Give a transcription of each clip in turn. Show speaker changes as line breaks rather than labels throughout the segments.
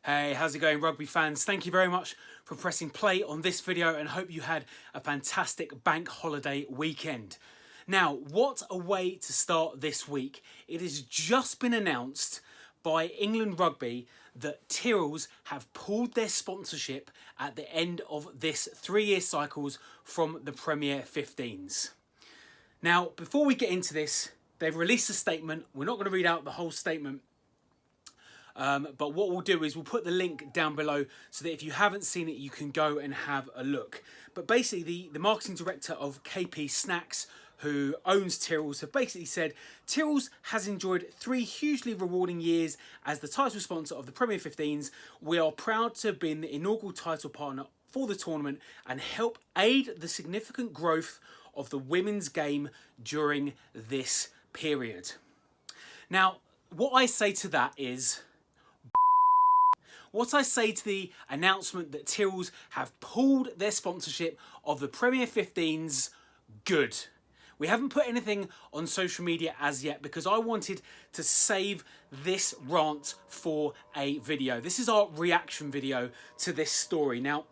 Hey, how's it going, rugby fans? Thank you very much for pressing play on this video and hope you had a fantastic bank holiday weekend. Now, what a way to start this week. It has just been announced by England Rugby that Tyrrell's have pulled their sponsorship at the end of this 3-year cycles from the Premier15s. Now, before we get into this, they've released a statement. We're not going to read out the whole statement. But what we'll do is we'll put the link down below so that if you haven't seen it, you can go and have a look. But basically, the marketing director of KP Snacks, who owns Tyrrell's, have basically said Tyrrell's has enjoyed 3 hugely rewarding years as the title sponsor of the Premier15s. We are proud to have been the inaugural title partner for the tournament and help aid the significant growth of the women's game during this period. Now, what I say to that is, what I say to the announcement that Tyrrell's have pulled their sponsorship of the Premier15s, good. We haven't put anything on social media as yet because I wanted to save this rant for a video. This is our reaction video to this story. Now,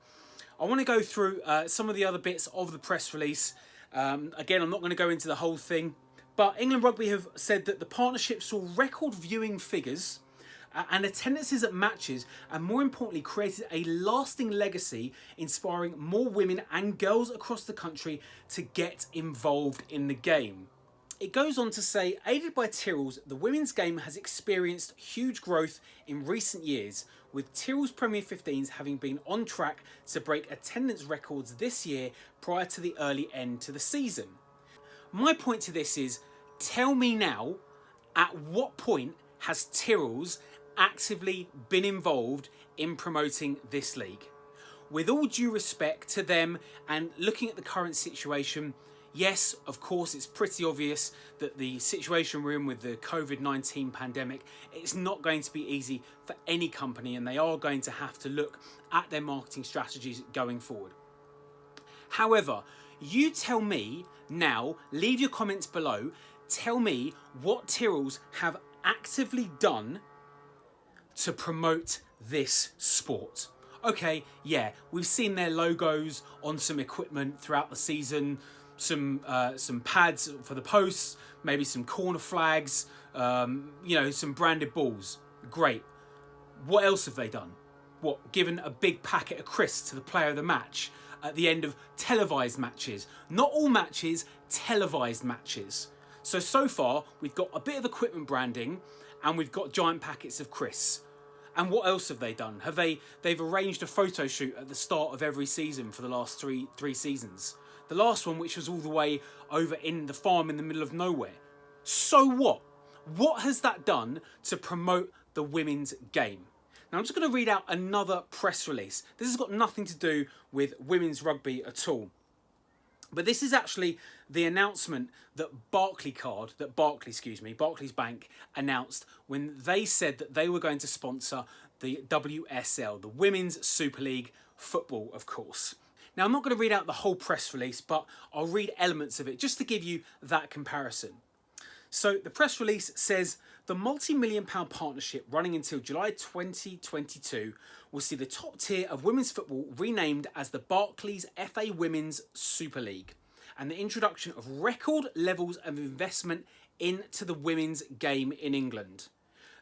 I want to go through some of the other bits of the press release. Again, I'm not going to go into the whole thing, but England Rugby have said that the partnership saw record viewing figures and attendances at matches, and more importantly created a lasting legacy, inspiring more women and girls across the country to get involved in the game. It goes on to say, aided by Tyrrell's, the women's game has experienced huge growth in recent years, with Tyrrell's Premier15s having been on track to break attendance records this year prior to the early end to the season. My point to this is, tell me now, at what point has Tyrrell's actively been involved in promoting this league? With all due respect to them and looking at the current situation, yes, of course, it's pretty obvious that the situation we're in with the COVID-19 pandemic, it's not going to be easy for any company, and they are going to have to look at their marketing strategies going forward. However, you tell me now, leave your comments below, tell me what Tyrrell's have actively done to promote this sport. Okay, yeah, we've seen their logos on some equipment throughout the season, some pads for the posts, maybe some corner flags, some branded balls. Great. What else have they done? What, given a big packet of crisps to the player of the match at the end of televised matches? Not all matches, televised matches. So far, we've got a bit of equipment branding and we've got giant packets of crisps. And what else have they done? They've arranged a photo shoot at the start of every season for the last three seasons. The last one, which was all the way over in the farm in the middle of nowhere. So what? What has that done to promote the women's game? Now, I'm just going to read out another press release. This has got nothing to do with women's rugby at all. But this is actually the announcement that Barclays Bank announced when they said that they were going to sponsor the WSL, the Women's Super League football, of course. Now, I'm not going to read out the whole press release, but I'll read elements of it just to give you that comparison. So the press release says the multi-million-pound partnership running until July 2022 will see the top tier of women's football renamed as the Barclays FA Women's Super League, and the introduction of record levels of investment into the women's game in England.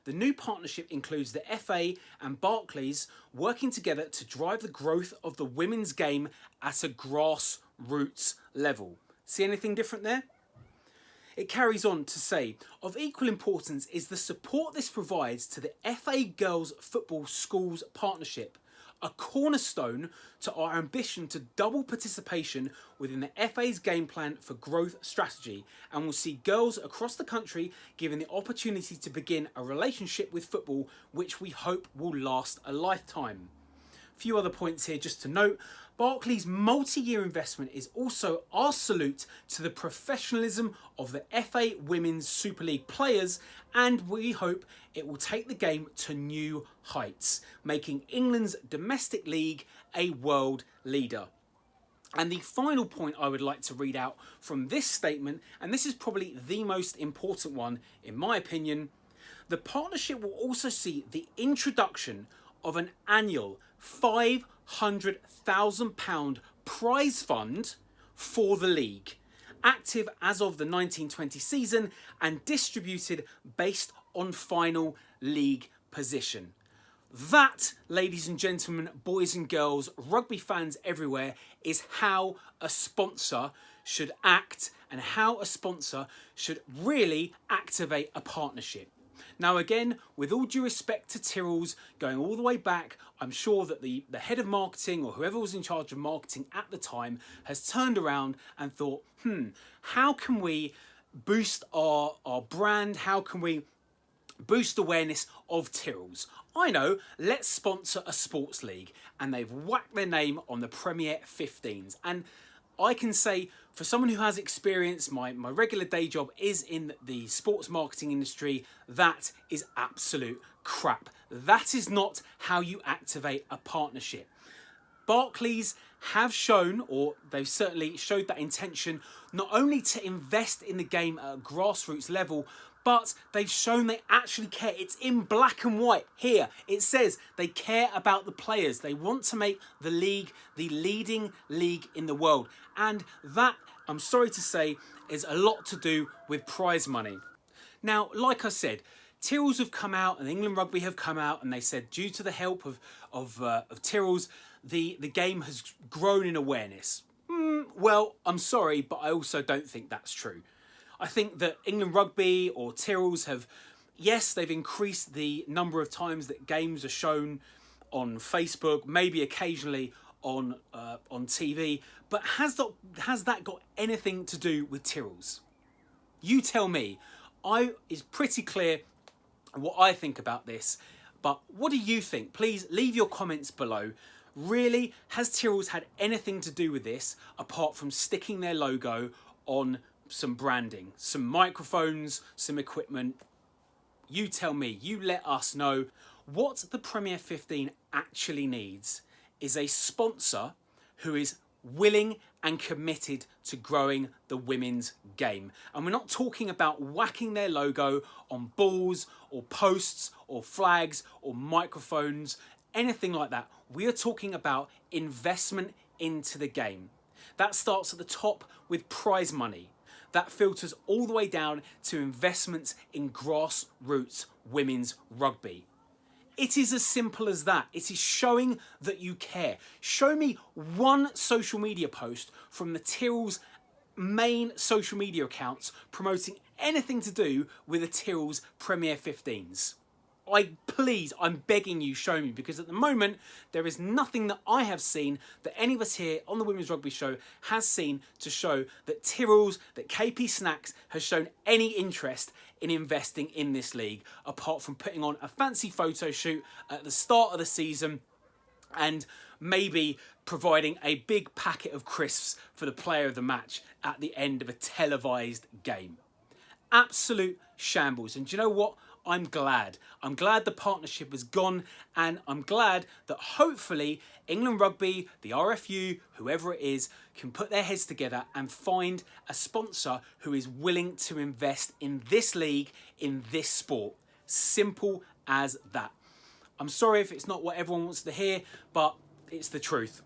The new partnership includes the FA and Barclays working together to drive the growth of the women's game at a grassroots level. See anything different there? It carries on to say, of equal importance is the support this provides to the FA Girls Football Schools Partnership, a cornerstone to our ambition to double participation within the FA's game plan for growth strategy, and will see girls across the country given the opportunity to begin a relationship with football which we hope will last a lifetime. A few other points here just to note. Barclays' multi-year investment is also our salute to the professionalism of the FA Women's Super League players, and we hope it will take the game to new heights, making England's domestic league a world leader. And the final point I would like to read out from this statement, and this is probably the most important one in my opinion, the partnership will also see the introduction of an annual £500,000 prize fund for the league, active as of the 1920 season and distributed based on final league position. That, ladies and gentlemen, boys and girls, rugby fans everywhere, is how a sponsor should act and how a sponsor should really activate a partnership. Now again, with all due respect to Tyrrell's, going all the way back, I'm sure that the head of marketing or whoever was in charge of marketing at the time has turned around and thought, how can we boost our brand? How can we boost awareness of Tyrrell's? I know, let's sponsor a sports league. And they've whacked their name on the Premier15s. And I can say, for someone who has experience, my regular day job is in the sports marketing industry, that is absolute crap. That is not how you activate a partnership. Barclays have shown, or they've certainly showed that intention, not only to invest in the game at a grassroots level, but they've shown they actually care. It's in black and white here. It says they care about the players. They want to make the league the leading league in the world. And that, I'm sorry to say, is a lot to do with prize money. Now, like I said, Tyrrell's have come out and England Rugby have come out and they said due to the help of Tyrrell's, the game has grown in awareness. Well, I'm sorry, but I also don't think that's true. I think that England Rugby or Tyrrell's have, yes, they've increased the number of times that games are shown on Facebook, maybe occasionally on TV, but has that got anything to do with Tyrrell's? You tell me. It's pretty clear what I think about this, but what do you think? Please leave your comments below. Really, has Tyrrell's had anything to do with this apart from sticking their logo on some branding, some microphones, some equipment? You tell me, you let us know. What the Premier 15 actually needs is a sponsor who is willing and committed to growing the women's game. And we're not talking about whacking their logo on balls or posts or flags or microphones, anything like that. We are talking about investment into the game. That starts at the top with prize money. That filters all the way down to investments in grassroots women's rugby. It is as simple as that. It is showing that you care. Show me one social media post from the Tyrrell's main social media accounts promoting anything to do with the Tyrrell's Premier 15s. I'm begging you, show me, because at the moment there is nothing that I have seen that any of us here on the Women's Rugby Show has seen to show that Tyrrell's, that KP Snacks has shown any interest in investing in this league, apart from putting on a fancy photo shoot at the start of the season and maybe providing a big packet of crisps for the player of the match at the end of a televised game. Absolute shambles. And do you know what? I'm glad. I'm glad the partnership has gone, and I'm glad that hopefully England Rugby, the RFU, whoever it is, can put their heads together and find a sponsor who is willing to invest in this league, in this sport. Simple as that. I'm sorry if it's not what everyone wants to hear, but it's the truth.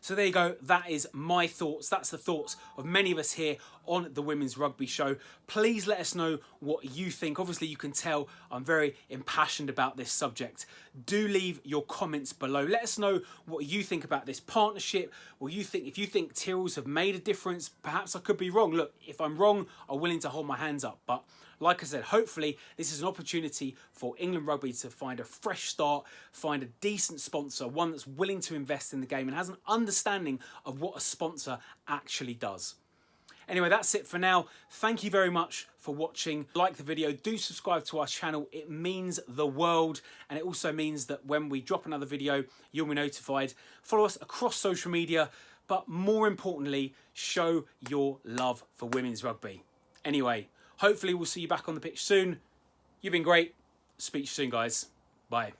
So there you go, that is my thoughts. That's the thoughts of many of us here on the Women's Rugby Show. Please let us know what you think. Obviously, you can tell I'm very impassioned about this subject. Do leave your comments below. Let us know what you think about this partnership. If you think Tyrrell's have made a difference, perhaps I could be wrong. Look, if I'm wrong, I'm willing to hold my hands up. But like I said, hopefully this is an opportunity for England Rugby to find a fresh start, find a decent sponsor, one that's willing to invest in the game and has an understanding of what a sponsor actually does. Anyway, that's it for now. Thank you very much for watching. Like the video, do subscribe to our channel. It means the world, and it also means that when we drop another video, you'll be notified. Follow us across social media, but more importantly, show your love for women's rugby. Anyway, hopefully we'll see you back on the pitch soon. You've been great. Speak to you soon, guys. Bye.